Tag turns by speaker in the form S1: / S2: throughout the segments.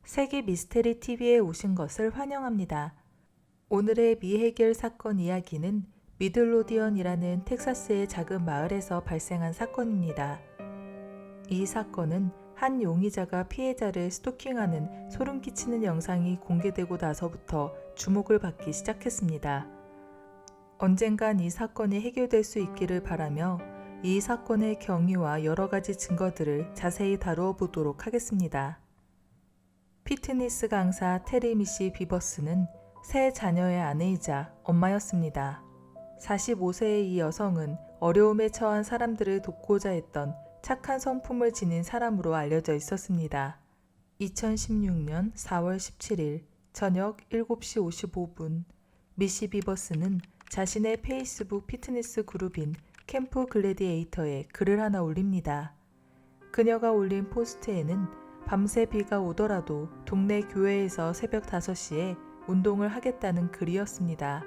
S1: 세계 미스테리 TV에 오신 것을 환영합니다. 오늘의 미해결 사건 이야기는 미들로디언이라는 텍사스의 작은 마을에서 발생한 사건입니다. 이 사건은 한 용의자가 피해자를 스토킹하는 소름 끼치는 영상이 공개되고 나서부터 주목을 받기 시작했습니다. 언젠간 이 사건이 해결될 수 있기를 바라며 이 사건의 경위와 여러 가지 증거들을 자세히 다루어 보도록 하겠습니다. 피트니스 강사 테리 미시 비버스는 세 자녀의 아내이자 엄마였습니다. 45세의 이 여성은 어려움에 처한 사람들을 돕고자 했던 착한 성품을 지닌 사람으로 알려져 있었습니다. 2016년 4월 17일 저녁 7시 55분 미시 비버스는 자신의 페이스북 피트니스 그룹인 캠프 글래디에이터에 글을 하나 올립니다. 그녀가 올린 포스트에는 밤새 비가 오더라도 동네 교회에서 새벽 5시에 운동을 하겠다는 글이었습니다.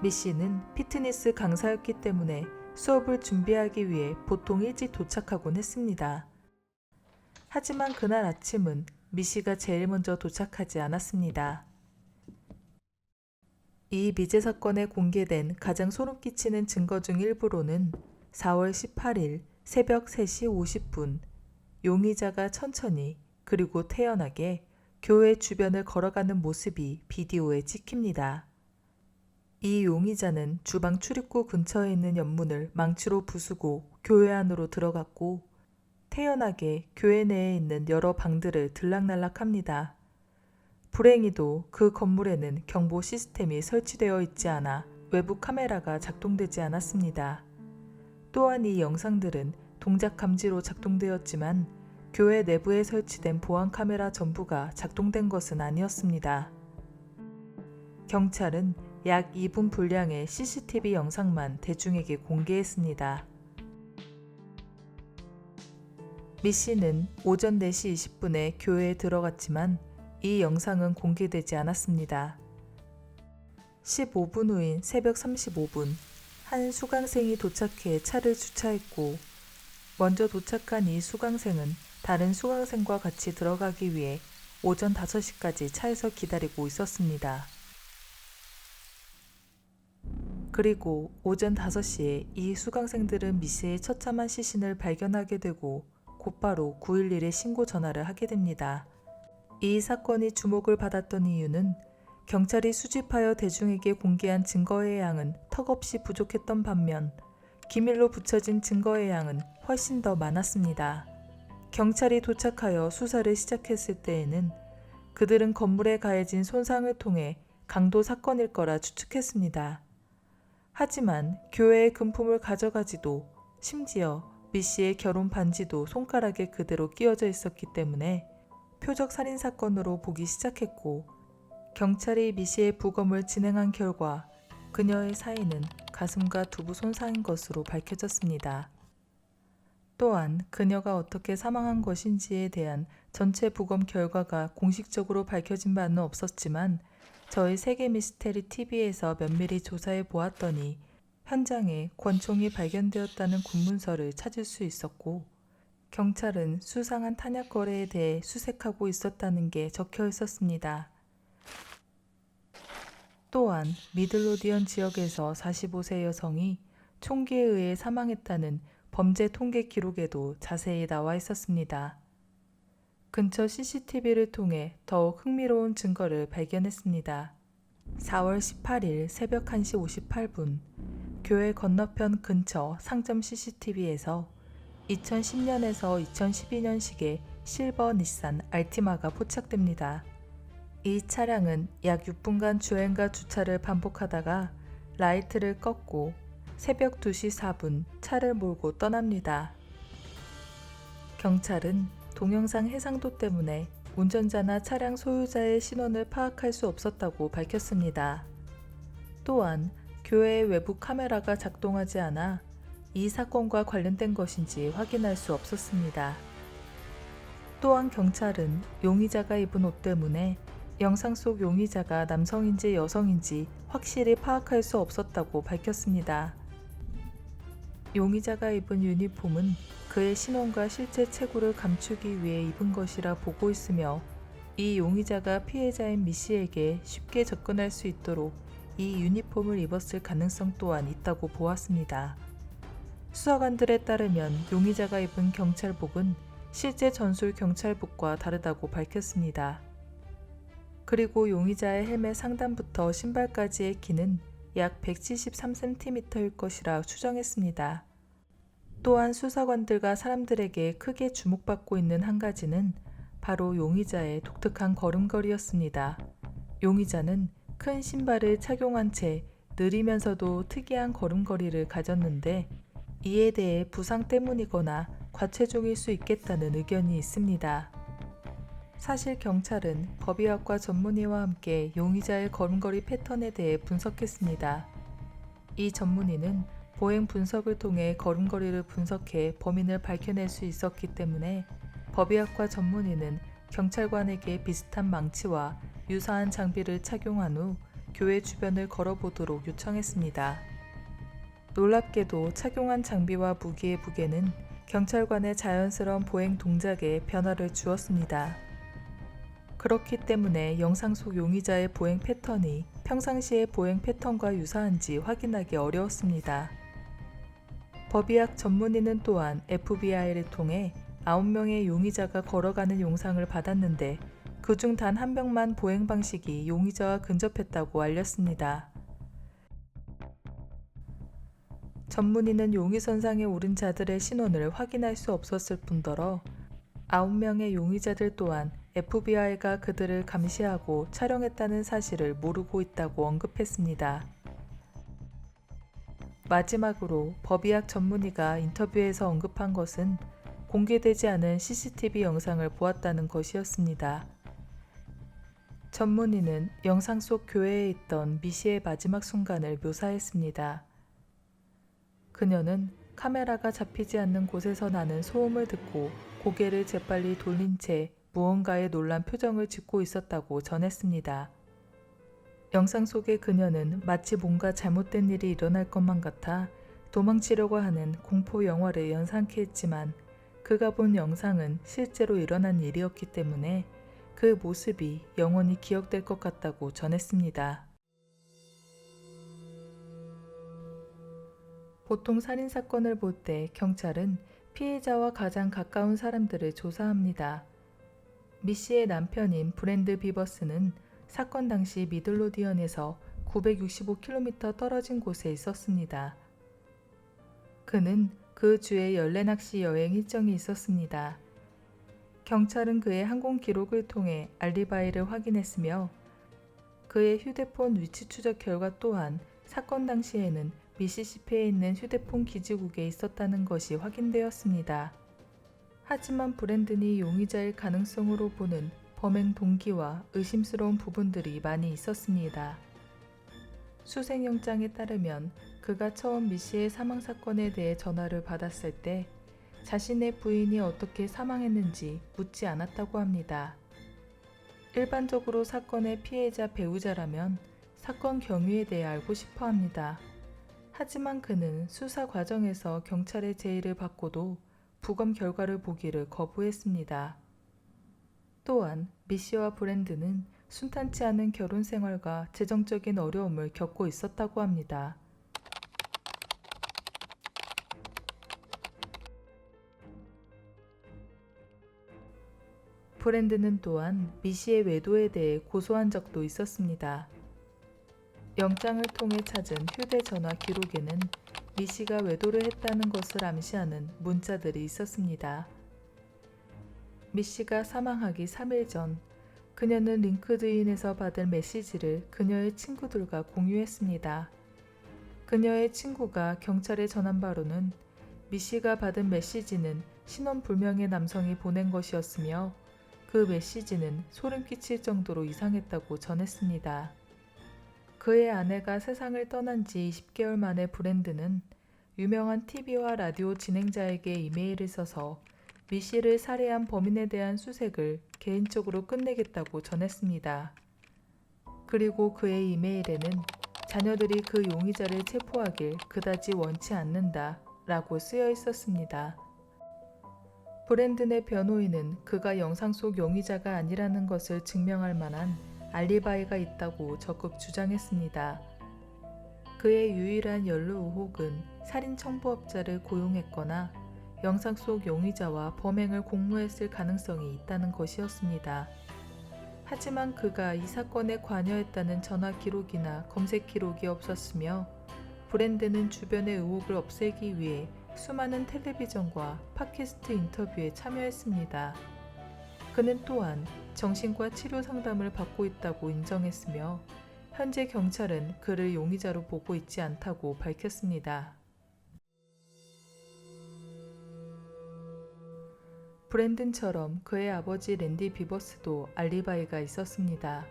S1: 미씨는 피트니스 강사였기 때문에 수업을 준비하기 위해 보통 일찍 도착하곤 했습니다. 하지만 그날 아침은 미씨가 제일 먼저 도착하지 않았습니다. 이 미제 사건에 공개된 가장 소름 끼치는 증거 중 일부로는 4월 18일 새벽 3시 50분 용의자가 천천히 그리고 태연하게 교회 주변을 걸어가는 모습이 비디오에 찍힙니다. 이 용의자는 주방 출입구 근처에 있는 연문을 망치로 부수고 교회 안으로 들어갔고 태연하게 교회 내에 있는 여러 방들을 들락날락합니다. 불행히도 그 건물에는 경보 시스템이 설치되어 있지 않아 외부 카메라가 작동되지 않았습니다. 또한 이 영상들은 동작 감지로 작동되었지만 교회 내부에 설치된 보안 카메라 전부가 작동된 것은 아니었습니다. 경찰은 약 2분 분량의 CCTV 영상만 대중에게 공개했습니다. 미 씨는 오전 4시 20분에 교회에 들어갔지만 이 영상은 공개되지 않았습니다. 15분 후인 새벽 35분 한 수강생이 도착해 차를 주차했고 먼저 도착한 이 수강생은 다른 수강생과 같이 들어가기 위해 오전 5시까지 차에서 기다리고 있었습니다. 그리고 오전 5시에 이 수강생들은 미씨의 처참한 시신을 발견하게 되고 곧바로 911에 신고 전화를 하게 됩니다. 이 사건이 주목을 받았던 이유는 경찰이 수집하여 대중에게 공개한 증거의 양은 턱없이 부족했던 반면 기밀로 붙여진 증거의 양은 훨씬 더 많았습니다. 경찰이 도착하여 수사를 시작했을 때에는 그들은 건물에 가해진 손상을 통해 강도 사건일 거라 추측했습니다. 하지만 교회의 금품을 가져가지도 심지어 미씨의 결혼 반지도 손가락에 그대로 끼워져 있었기 때문에 표적 살인 사건으로 보기 시작했고 경찰이 미씨의 부검을 진행한 결과 그녀의 사인은 가슴과 두부 손상인 것으로 밝혀졌습니다. 또한 그녀가 어떻게 사망한 것인지에 대한 전체 부검 결과가 공식적으로 밝혀진 바는 없었지만 저희 세계 미스테리 TV에서 면밀히 조사해 보았더니 현장에 권총이 발견되었다는 군문서를 찾을 수 있었고 경찰은 수상한 탄약 거래에 대해 수색하고 있었다는 게 적혀 있었습니다. 또한 미들로디언 지역에서 45세 여성이 총기에 의해 사망했다는 범죄 통계 기록에도 자세히 나와 있었습니다. 근처 CCTV를 통해 더욱 흥미로운 증거를 발견했습니다. 4월 18일 새벽 1시 58분 교회 건너편 근처 상점 CCTV에서 2010년에서 2012년식의 실버 닛산 알티마가 포착됩니다. 이 차량은 약 6분간 주행과 주차를 반복하다가 라이트를 껐고 새벽 2시 4분 차를 몰고 떠납니다. 경찰은 동영상 해상도 때문에 운전자나 차량 소유자의 신원을 파악할 수 없었다고 밝혔습니다. 또한 교회의 외부 카메라가 작동하지 않아 이 사건과 관련된 것인지 확인할 수 없었습니다. 또한 경찰은 용의자가 입은 옷 때문에 영상 속 용의자가 남성인지 여성인지 확실히 파악할 수 없었다고 밝혔습니다. 용의자가 입은 유니폼은 그의 신원과 실제 체구를 감추기 위해 입은 것이라 보고 있으며 이 용의자가 피해자인 미 씨에게 쉽게 접근할 수 있도록 이 유니폼을 입었을 가능성 또한 있다고 보았습니다. 수사관들에 따르면 용의자가 입은 경찰복은 실제 전술 경찰복과 다르다고 밝혔습니다. 그리고 용의자의 헬멧 상단부터 신발까지의 키는 약 173cm일 것이라 추정했습니다. 또한 수사관들과 사람들에게 크게 주목받고 있는 한 가지는 바로 용의자의 독특한 걸음걸이였습니다. 용의자는 큰 신발을 착용한 채 느리면서도 특이한 걸음걸이를 가졌는데 이에 대해 부상 때문이거나 과체중일 수 있겠다는 의견이 있습니다. 사실 경찰은 법의학과 전문의와 함께 용의자의 걸음걸이 패턴에 대해 분석했습니다. 이 전문의는 보행 분석을 통해 걸음걸이를 분석해 범인을 밝혀낼 수 있었기 때문에 법의학과 전문의는 경찰관에게 비슷한 망치와 유사한 장비를 착용한 후 교회 주변을 걸어보도록 요청했습니다. 놀랍게도 착용한 장비와 무기의 무게는 경찰관의 자연스러운 보행 동작에 변화를 주었습니다. 그렇기 때문에 영상 속 용의자의 보행 패턴이 평상시의 보행 패턴과 유사한지 확인하기 어려웠습니다. 법의학 전문의는 또한 FBI를 통해 9명의 용의자가 걸어가는 영상을 받았는데 그중 단 한 명만 보행 방식이 용의자와 근접했다고 알렸습니다. 전문의는 용의선상에 오른 자들의 신원을 확인할 수 없었을 뿐더러 9명의 용의자들 또한 FBI가 그들을 감시하고 촬영했다는 사실을 모르고 있다고 언급했습니다. 마지막으로 법의학 전문의가 인터뷰에서 언급한 것은 공개되지 않은 CCTV 영상을 보았다는 것이었습니다. 전문의는 영상 속 교회에 있던 미 씨의 마지막 순간을 묘사했습니다. 그녀는 카메라가 잡히지 않는 곳에서 나는 소음을 듣고 고개를 재빨리 돌린 채 무언가에 놀란 표정을 짓고 있었다고 전했습니다. 영상 속의 그녀는 마치 뭔가 잘못된 일이 일어날 것만 같아 도망치려고 하는 공포 영화를 연상케 했지만 그가 본 영상은 실제로 일어난 일이었기 때문에 그 모습이 영원히 기억될 것 같다고 전했습니다. 보통 살인사건을 볼 때 경찰은 피해자와 가장 가까운 사람들을 조사합니다. 미 씨의 남편인 브랜드 비버스는 사건 당시 미들로디언에서 965km 떨어진 곳에 있었습니다. 그는 그 주에 연례낚시 여행 일정이 있었습니다. 경찰은 그의 항공 기록을 통해 알리바이를 확인했으며 그의 휴대폰 위치 추적 결과 또한 사건 당시에는 미시시피에 있는 휴대폰 기지국에 있었다는 것이 확인되었습니다. 하지만 브랜든이 용의자일 가능성으로 보는 범행 동기와 의심스러운 부분들이 많이 있었습니다. 수색영장에 따르면 그가 처음 미 씨의 사망 사건에 대해 전화를 받았을 때 자신의 부인이 어떻게 사망했는지 묻지 않았다고 합니다. 일반적으로 사건의 피해자 배우자라면 사건 경위에 대해 알고 싶어 합니다. 하지만 그는 수사 과정에서 경찰의 제의를 받고도 부검 결과를 보기를 거부했습니다. 또한 미 씨와 브랜드는 순탄치 않은 결혼 생활과 재정적인 어려움을 겪고 있었다고 합니다. 브랜드는 또한 미 씨의 외도에 대해 고소한 적도 있었습니다. 영장을 통해 찾은 휴대전화 기록에는 미 씨가 외도를 했다는 것을 암시하는 문자들이 있었습니다. 미 씨가 사망하기 3일 전 그녀는 링크드인에서 받은 메시지를 그녀의 친구들과 공유했습니다. 그녀의 친구가 경찰에 전한 바로는 미 씨가 받은 메시지는 신원불명의 남성이 보낸 것이었으며 그 메시지는 소름 끼칠 정도로 이상했다고 전했습니다. 그의 아내가 세상을 떠난 지 20개월 만에 브랜드는 유명한 TV와 라디오 진행자에게 이메일을 써서 미 씨를 살해한 범인에 대한 수색을 개인적으로 끝내겠다고 전했습니다. 그리고 그의 이메일에는 자녀들이 그 용의자를 체포하길 그다지 원치 않는다 라고 쓰여 있었습니다. 브랜든의 변호인은 그가 영상 속 용의자가 아니라는 것을 증명할 만한 알리바이가 있다고 적극 주장했습니다. 그의 유일한 연루 의혹은 살인 청부업자를 고용했거나 영상 속 용의자와 범행을 공모했을 가능성이 있다는 것이었습니다. 하지만 그가 이 사건에 관여했다는 전화 기록이나 검색 기록이 없었으며 브랜든은 주변의 의혹을 없애기 위해 수많은 텔레비전과 팟캐스트 인터뷰에 참여했습니다. 그는 또한 정신과 치료 상담을 받고 있다고 인정했으며 현재 경찰은 그를 용의자로 보고 있지 않다고 밝혔습니다. 브랜든처럼 그의 아버지 랜디 비버스도 알리바이가 있었습니다.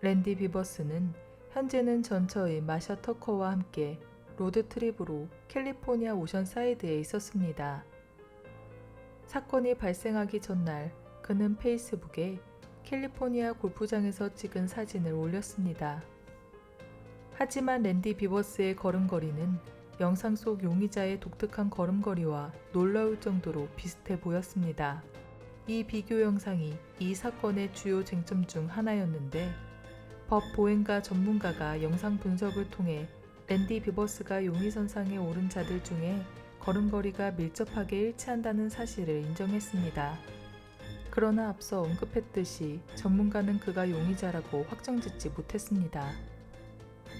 S1: 랜디 비버스는 현재는 전처의 마샤 터커와 함께 로드트립으로 캘리포니아 오션사이드에 있었습니다. 사건이 발생하기 전날 그는 페이스북에 캘리포니아 골프장에서 찍은 사진을 올렸습니다. 하지만 랜디 비버스의 걸음걸이는 영상 속 용의자의 독특한 걸음걸이와 놀라울 정도로 비슷해 보였습니다. 이 비교 영상이 이 사건의 주요 쟁점 중 하나였는데 법 보행가 전문가가 영상 분석을 통해 랜디 비버스가 용의선상에 오른 자들 중에 걸음걸이가 밀접하게 일치한다는 사실을 인정했습니다. 그러나 앞서 언급했듯이 전문가는 그가 용의자라고 확정짓지 못했습니다.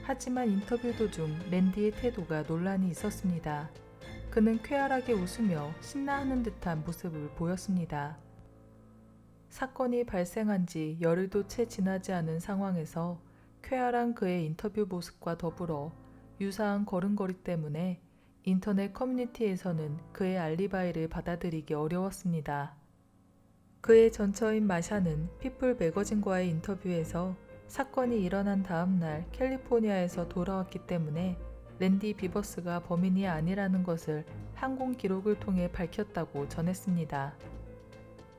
S1: 하지만 인터뷰 도중 랜디의 태도가 논란이 있었습니다. 그는 쾌활하게 웃으며 신나하는 듯한 모습을 보였습니다. 사건이 발생한 지 열흘도 채 지나지 않은 상황에서 쾌활한 그의 인터뷰 모습과 더불어 유사한 걸음걸이 때문에 인터넷 커뮤니티에서는 그의 알리바이를 받아들이기 어려웠습니다. 그의 전처인 마샤는 피플 매거진과의 인터뷰에서 사건이 일어난 다음 날 캘리포니아에서 돌아왔기 때문에 랜디 비버스가 범인이 아니라는 것을 항공 기록을 통해 밝혔다고 전했습니다.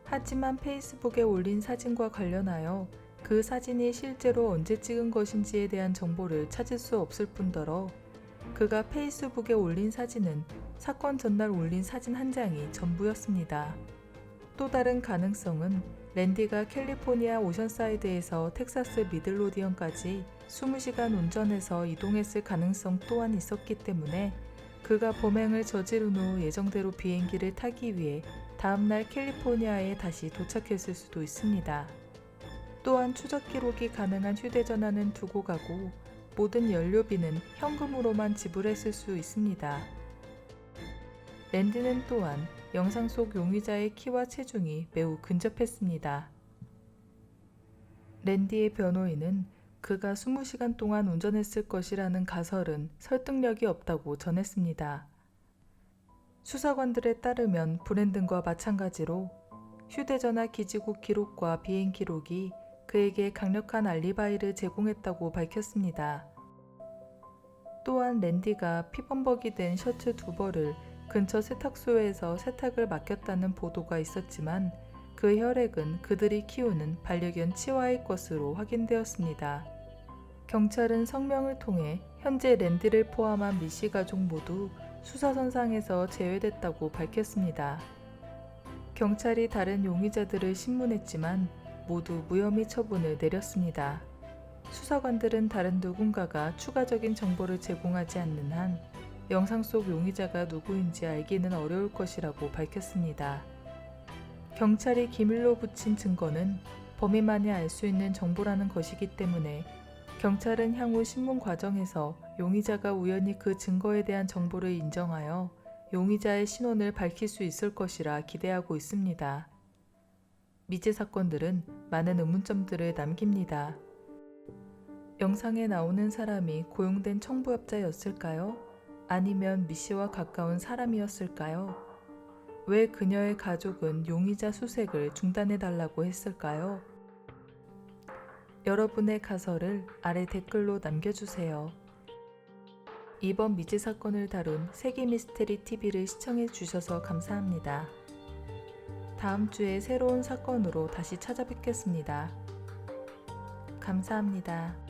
S1: 하지만 페이스북에 올린 사진과 관련하여 그 사진이 실제로 언제 찍은 것인지에 대한 정보를 찾을 수 없을 뿐더러 그가 페이스북에 올린 사진은 사건 전날 올린 사진 한 장이 전부였습니다. 또 다른 가능성은 랜디가 캘리포니아 오션사이드에서 텍사스 미들로디언까지 20시간 운전해서 이동했을 가능성 또한 있었기 때문에 그가 범행을 저지른 후 예정대로 비행기를 타기 위해 다음날 캘리포니아에 다시 도착했을 수도 있습니다. 또한 추적 기록이 가능한 휴대전화는 두고 가고 모든 연료비는 현금으로만 지불했을 수 있습니다. 랜디는 또한 영상 속 용의자의 키와 체중이 매우 근접했습니다. 랜디의 변호인은 그가 20시간 동안 운전했을 것이라는 가설은 설득력이 없다고 전했습니다. 수사관들에 따르면 브랜든과 마찬가지로 휴대전화 기지국 기록과 비행 기록이 그에게 강력한 알리바이를 제공했다고 밝혔습니다. 또한 랜디가 피범벅이 된 셔츠 2벌을 근처 세탁소에서 세탁을 맡겼다는 보도가 있었지만 그 혈액은 그들이 키우는 반려견 치와의 것으로 확인되었습니다. 경찰은 성명을 통해 현재 랜디를 포함한 미씨 가족 모두 수사선상에서 제외됐다고 밝혔습니다. 경찰이 다른 용의자들을 신문했지만 모두 무혐의 처분을 내렸습니다. 수사관들은 다른 누군가가 추가적인 정보를 제공하지 않는 한 영상 속 용의자가 누구인지 알기는 어려울 것이라고 밝혔습니다. 경찰이 기밀로 붙인 증거는 범인만이 알 수 있는 정보라는 것이기 때문에 경찰은 향후 신문 과정에서 용의자가 우연히 그 증거에 대한 정보를 인정하여 용의자의 신원을 밝힐 수 있을 것이라 기대하고 있습니다. 미제 사건들은 많은 의문점들을 남깁니다. 영상에 나오는 사람이 고용된 청부업자였을까요? 아니면 미씨와 가까운 사람이었을까요? 왜 그녀의 가족은 용의자 수색을 중단해달라고 했을까요? 여러분의 가설을 아래 댓글로 남겨주세요. 이번 미제 사건을 다룬 세계미스테리 TV를 시청해주셔서 감사합니다. 다음 주에 새로운 사건으로 다시 찾아뵙겠습니다. 감사합니다.